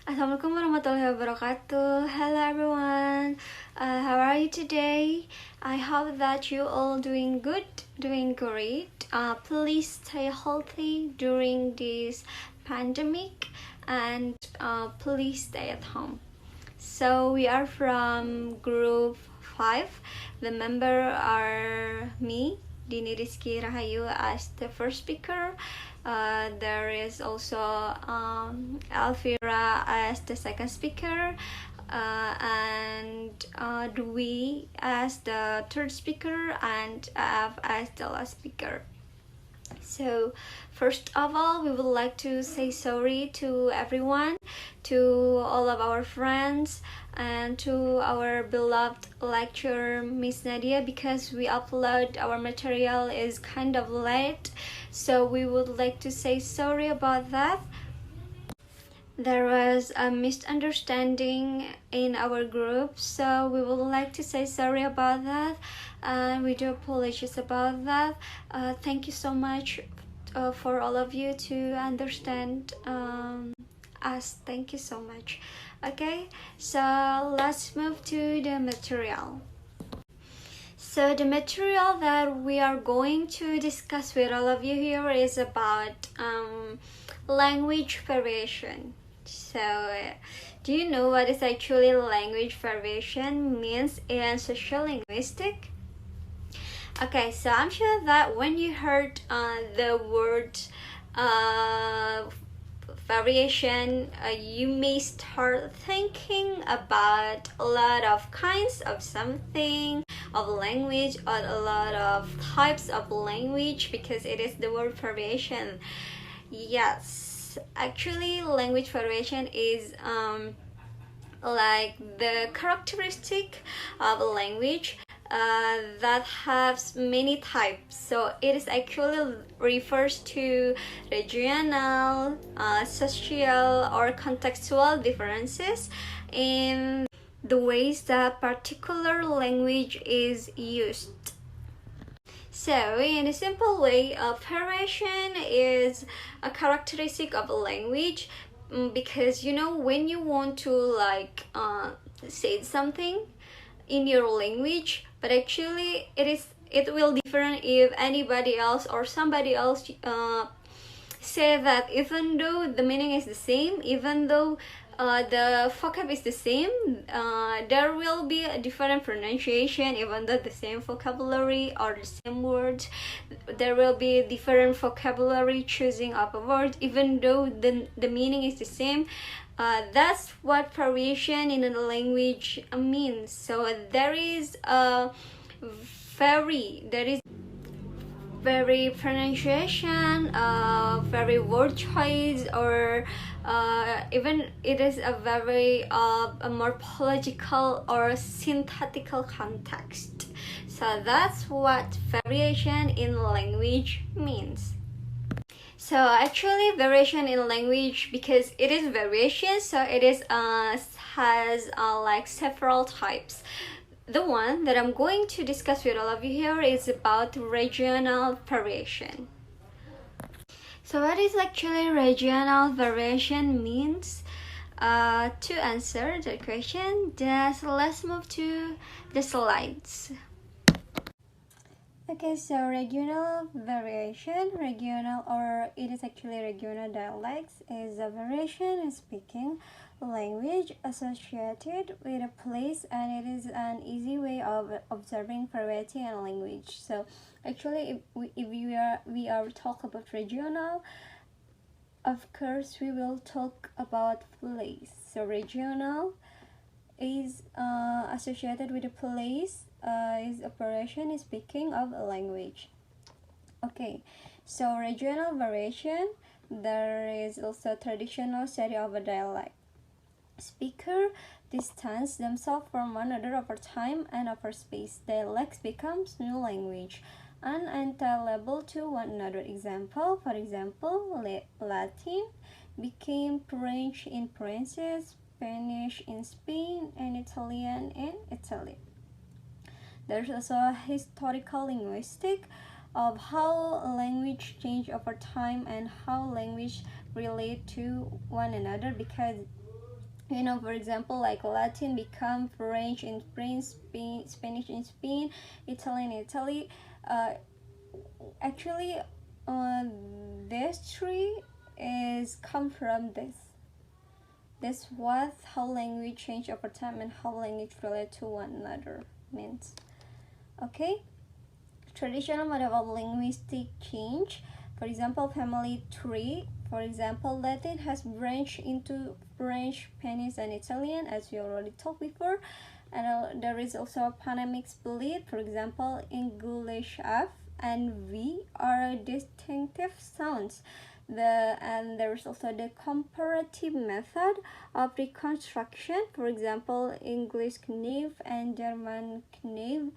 Assalamualaikum warahmatullahi wabarakatuh. Hello everyone. How are you today? I hope that you all doing good, doing great. Please stay healthy during this pandemic and please stay at home. So we are from Group 5. The member are me, Dini, Rizky, Rahayu as the first speaker. There is also Elfira as the second speaker, and Dwi as the third speaker, and Eef as the last speaker. So first of all, we would like to say sorry to everyone, to all of our friends, and to our beloved lecturer Miss Nadia, because we upload our material is kind of late. So we would like to say sorry about that. There was a misunderstanding in our group, so we would like to say sorry about that, and we do apologize about that. Thank you so much for all of you to understand us. Thank you so much. Okay, so let's move to the material. So the material that we are going to discuss with all of you here is about language variation. So do you know what is actually language variation means in social linguistics? Okay, so I'm sure that when you heard the word variation, you may start thinking about a lot of kinds of something of language or a lot of types of language, because it is the word variation. Yes, actually language variation is like the characteristic of a language that has many types. So it is actually refers to regional, social, or contextual differences in the ways that particular language is used. So in a simple way, variation is a characteristic of a language, because when you want to say something in your language, but actually it will different if anybody else or somebody else say that, even though the meaning is the same, even though the vocab is the same, there will be a different pronunciation. Even though the same vocabulary or the same words, there will be different vocabulary choosing of a word, even though the meaning is the same. That's what variation in a language means. So there is very pronunciation, very word choice, or even it is a very a morphological or synthetical context. So that's what variation in language means. So actually variation in language, because it is variation, so it is has like several types. The one that I'm going to discuss with all of you here is about regional variation. So what is actually regional variation means? To answer the question, let's move to the slides. Okay, so regional variation, regional, or it is actually regional dialects, is a variation in speaking language associated with a place, and it is an easy way of observing variety in language. So actually, if we are talk about regional, of course we will talk about place. So regional is associated with a place, is operation is speaking of a language. Okay, so regional variation, there is also traditional study of a dialect. Speaker distance themselves from one another over time and over space. Dialects becomes new language and entailable to one another. Example, for example, Latin became French in France, Spanish in Spain, and Italian in Italy. There's also a historical linguistic of how language change over time and how language relate to one another, because For example, like Latin become French in France, Spanish in Spain, Italian in Italy. Actually, this three is come from this. This was how language change over time and how language relate to one another means. Okay, traditional model of linguistic change. For example, family tree. For example, Latin has branched into French, Spanish, and Italian, as we already talked before. And there is also a phonemic split. For example, English F and V are distinctive sounds. And there's also the comparative method of reconstruction. For example, English Kniv and German Kniv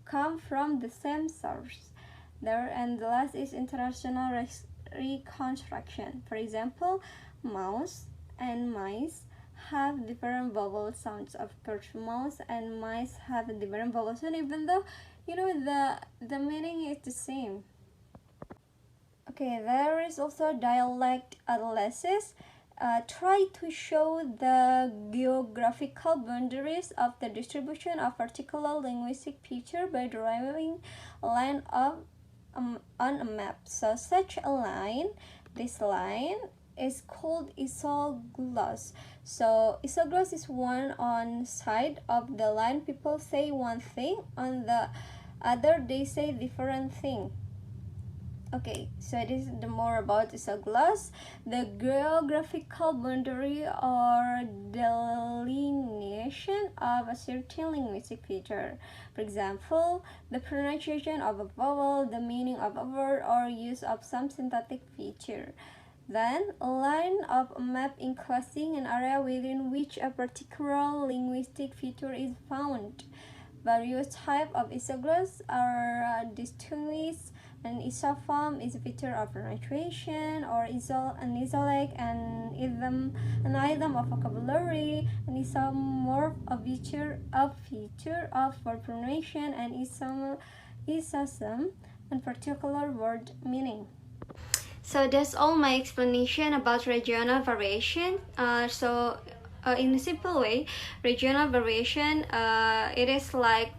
come from the same source. And the last is international reconstruction. For example, mouse and mice have different vowel sounds. Of course, mouse and mice have a different vowel sound, even though the meaning is the same. Okay, there is also dialect analysis. Try to show the geographical boundaries of the distribution of particular linguistic feature by drawing a line on a map. So such a line, this line is called isogloss. So isogloss is one on side of the line. People say one thing, on the other they say different thing. Okay, so this is the more about isogloss, the geographical boundary or delineation of a certain linguistic feature. For example, the pronunciation of a vowel, the meaning of a word, or use of some syntactic feature. Then, a line of a map enclosing an area within which a particular linguistic feature is found. Various types of isogloss are distinguished. An isoform is a feature of pronunciation, or an isolect, an item of vocabulary. An isomorph, a feature of word pronunciation, and isosome, and particular word meaning. So that's all my explanation about regional variation. In a simple way, regional variation, it is like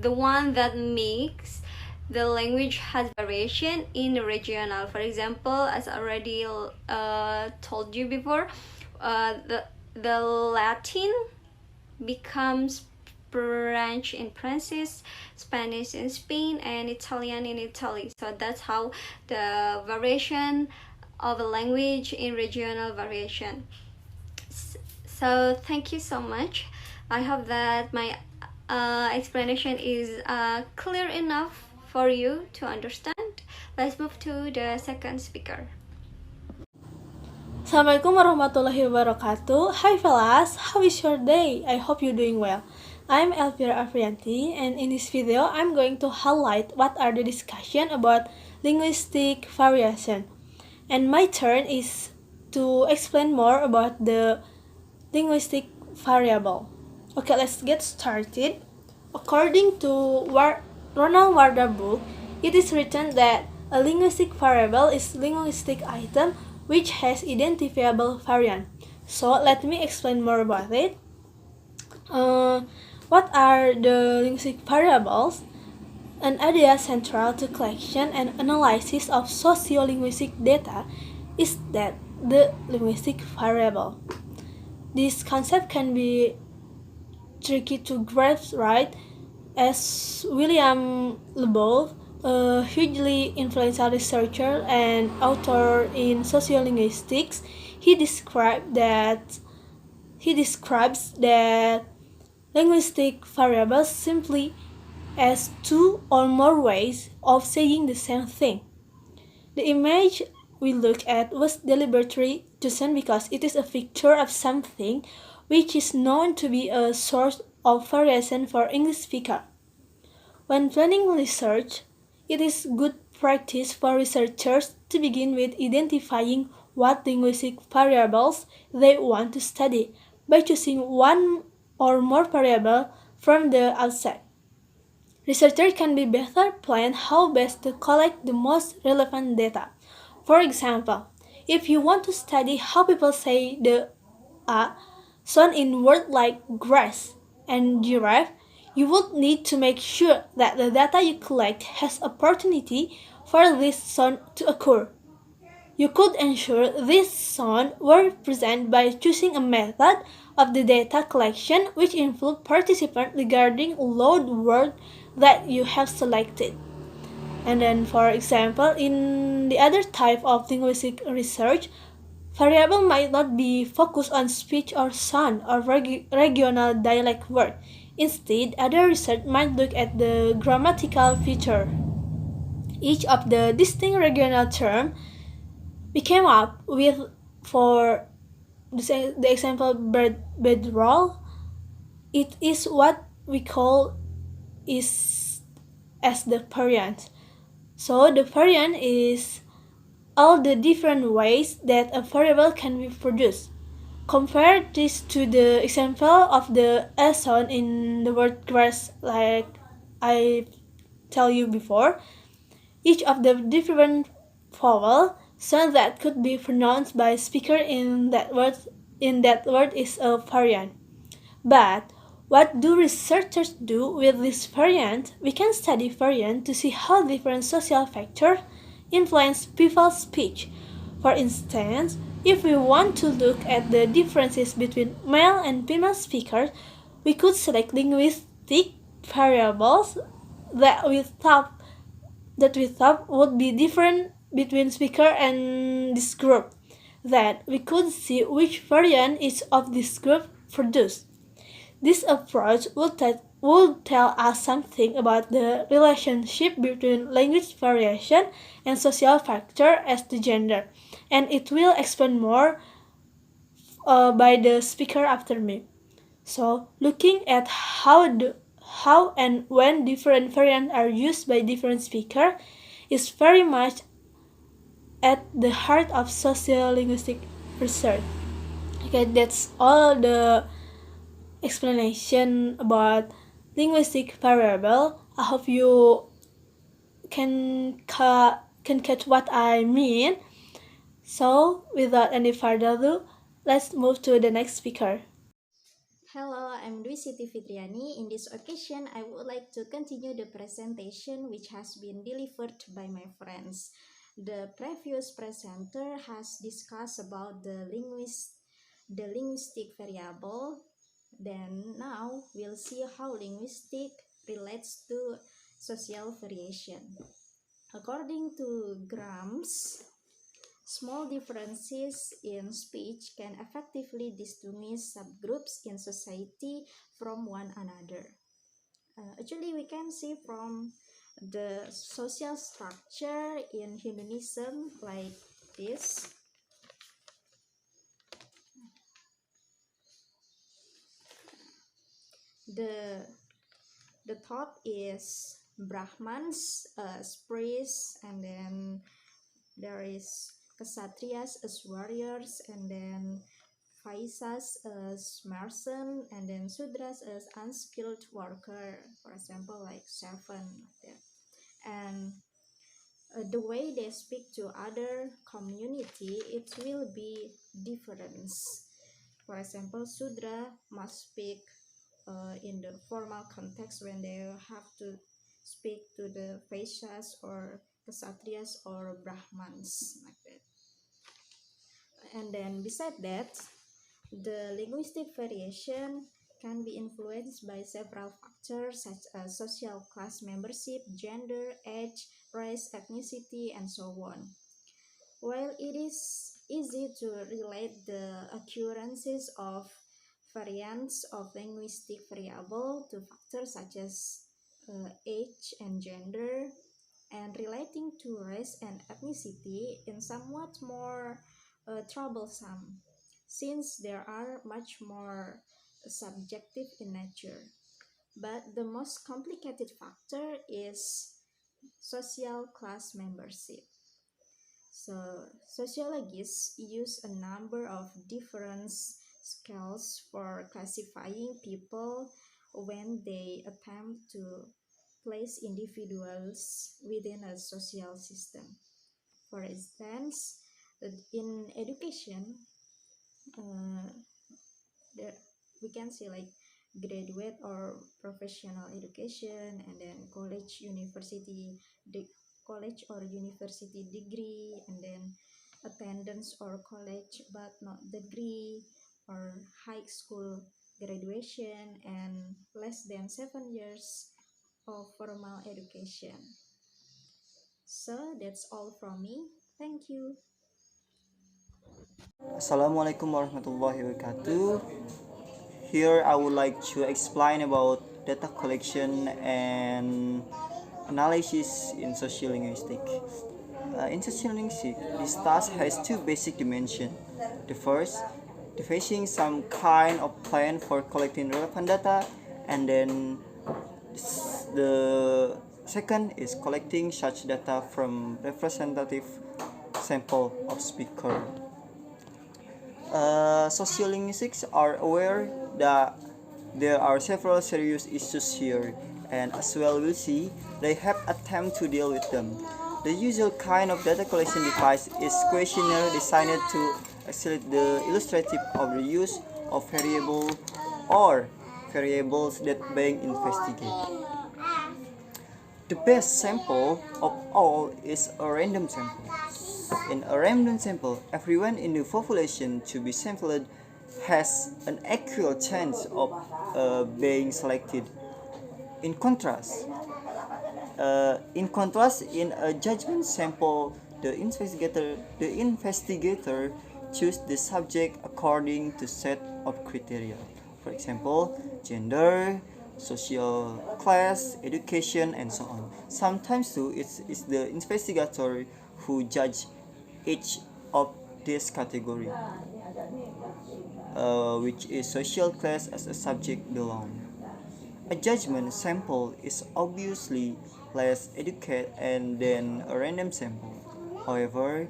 the one that makes the language has variation in the regional. For example, as I already told you before, the Latin becomes French in France, Spanish in Spain, and Italian in Italy. So that's how the variation of a language in regional variation. So thank you so much. I hope that my explanation is clear enough for you to understand. Let's move to the second speaker. Assalamualaikum warahmatullahi wabarakatuh. Hi fellas, how is your day? I hope you're doing well. I'm Elfira Adriyanti, and in this video I'm going to highlight what are the discussion about linguistic variation. And my turn is to explain more about the linguistic variable. Okay, let's get started. According to Ronald Warder book, it is written that a linguistic variable is linguistic item which has identifiable variant. So let me explain more about it. What are the linguistic variables? An idea central to collection and analysis of sociolinguistic data is that the linguistic variable. This concept can be tricky to grasp, right? As William Lebov, a hugely influential researcher and author in sociolinguistics, he describes that linguistic variables simply as two or more ways of saying the same thing. The image we look at was deliberately chosen because it is a picture of something which is known to be a source of variation for English speakers. When planning research, it is good practice for researchers to begin with identifying what linguistic variables they want to study by choosing one or more variables from the outset. Researchers can be better plan how best to collect the most relevant data. For example, If you want to study how people say the sound in words like grass and giraffe, you would need to make sure that the data you collect has opportunity for this sound to occur. You could ensure this sound were present by choosing a method of the data collection which include participants regarding loud word that you have selected. And then, for example, in the other type of linguistic research, variable might not be focused on speech or sound or regional dialect word. Instead, other research might look at the grammatical feature. Each of the distinct regional terms we came up with for the example bedroll, it is what we call is as the variant. So the variant is all the different ways that a variable can be produced. Compare this to the example of the S sound in the word grass, like I tell you before. Each of the different vowel sounds that could be pronounced by speaker in that word is a variant. But what do researchers do with this variant? We can study variant to see how different social factors influence people's speech. For instance, if we want to look at the differences between male and female speakers, we could select linguistic variables that we thought would be different between speaker and this group. Then we could see which variant each of this group produced. This approach would tell us something about the relationship between language variation and social factor as the gender, and it will explain more by the speaker after me. So, looking at how and when different variants are used by different speakers is very much at the heart of sociolinguistic research. Okay, that's all the explanation about linguistic variable. I hope you can catch what I mean. So, without any further ado, let's move to the next speaker. Hello, I'm Dwi Siti Fitriani. In this occasion, I would like to continue the presentation which has been delivered by my friends. The previous presenter has discussed about the linguistic variable. Then now we'll see how linguistic relates to social variation. According to Grams, small differences in speech can effectively distinguish subgroups in society from one another. Actually, we can see from the social structure in humanism like this. The the top is Brahmans, priests, and then there is Kshatriyas as warriors, and then Vaisas as merchant, and then Sudras as unskilled worker, for example, like servant, like that. And the way they speak to other community, it will be different. For example, Sudra must speak in the formal context when they have to speak to the Vaishyas or Kshatriyas or Brahmans, like that. And then beside that, the linguistic variation can be influenced by several factors such as social class membership, gender, age, race, ethnicity, and so on. While it is easy to relate the occurrences of variants of linguistic variable to factors such as age and gender, and relating to race and ethnicity in somewhat more troublesome, since there are much more subjective in nature. But the most complicated factor is social class membership. So, sociologists use a number of different scales for classifying people when they attempt to place individuals within a social system. For instance, In education, there we can see like graduate or professional education, and then college or university degree, and then attendance or college but not degree, or high school graduation, and less than 7 years of formal education. So that's all from me. Thank you. Assalamualaikum warahmatullahi wabarakatuh. Here I would like to explain about data collection and analysis in sociolinguistics. In sociolinguistics, this task has two basic dimensions. The first, devising some kind of plan for collecting relevant data, and then the second is collecting such data from representative sample of speaker. Sociolinguistics are aware that there are several serious issues here, and as well we'll see, they have attempted to deal with them. The usual kind of data collection device is questionnaire designed to accelerate the illustrative of the use of variable or variables that being investigated. The best sample of all is a random sample. In a random sample, everyone in the population to be sampled has an equal chance of being selected. In contrast, in a judgment sample, the investigator choose the subject according to set of criteria. For example, gender, social class, education, and so on. Sometimes too, it's the investigator who judge each of this category, which is social class as a subject belong. A judgment sample is obviously less educated than a random sample. However,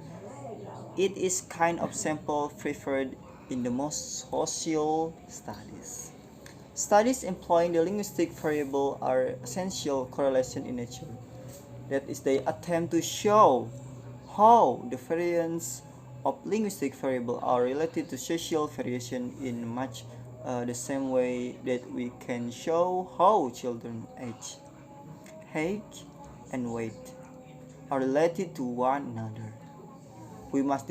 it is kind of sample preferred in the most social studies. Studies employing the linguistic variable are essential correlation in nature. That is, they attempt to show how the variance of linguistic variable are related to social variation in much the same way that we can show how children age, height, and weight are related to one another. We must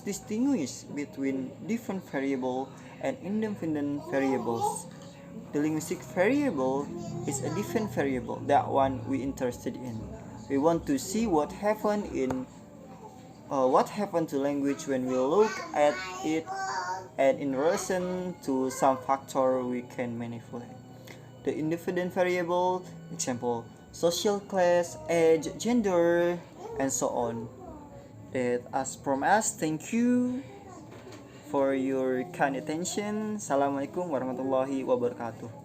distinguish between different variable and independent variables. The linguistic variable is a different variable, that one we interested in. We want to see what happened to language when we look at it, and in relation to some factor we can manipulate. The independent variable, example, social class, age, gender, and so on. That as from us, thank you for your kind attention. Assalamualaikum warahmatullahi wabarakatuh.